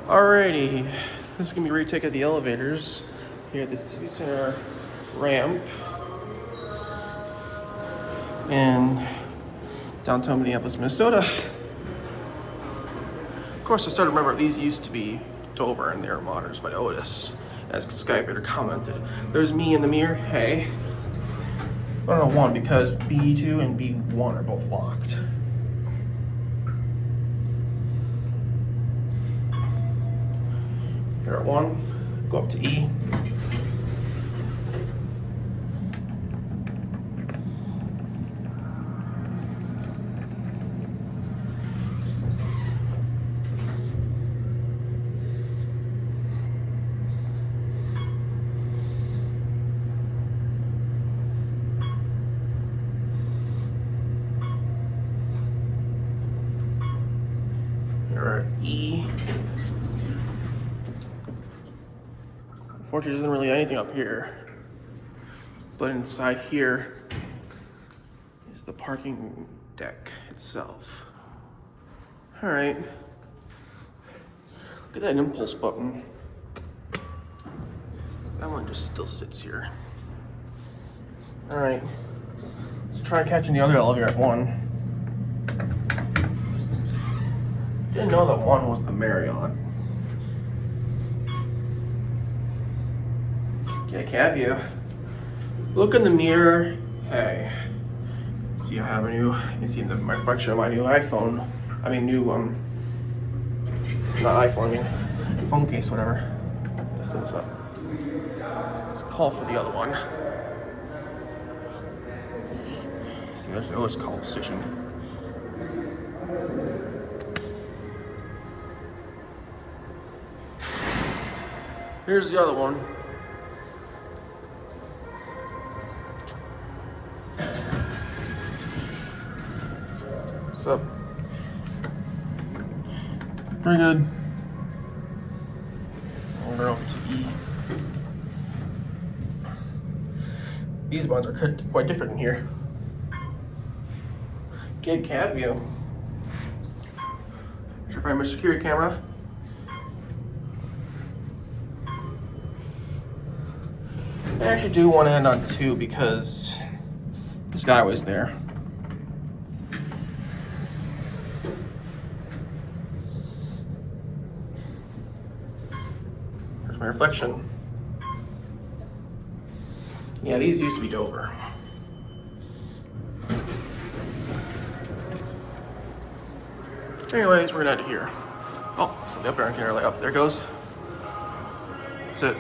Alrighty, this is gonna be a retake of the elevators here at the Civic Center ramp in downtown Minneapolis, Minnesota. Of course, I started to remember these used to be Dover and they were modernized by Otis, as Skyvator commented. There's me in the mirror. Hey, I don't know one because B2 and B1 are both locked. Here at 1, go up to E. Here at E. Unfortunately, there isn't really anything up here, but inside here is the parking deck itself. All right, look at that impulse button. That one just still sits here. All right, let's try catching the other elevator at 1. Didn't know that 1 was the Marriott. Get a cab view. Look in the mirror. Hey. See, I have a new. You can see my reflection of my new iPhone. I mean, new not iPhone. I mean, phone case, whatever. Let's set this up. Let's call for the other one. See, there's no call position. Here's the other one. What's up? Pretty good. We're up to E. These ones are quite different in here. Get cab view. Here's your frame of security camera. I actually do want to end on 2 because this guy was there. There's my reflection. Yeah, these used to be Dover. Anyways, we're gonna end it here. Oh, so the up air can light up. There it goes. That's it.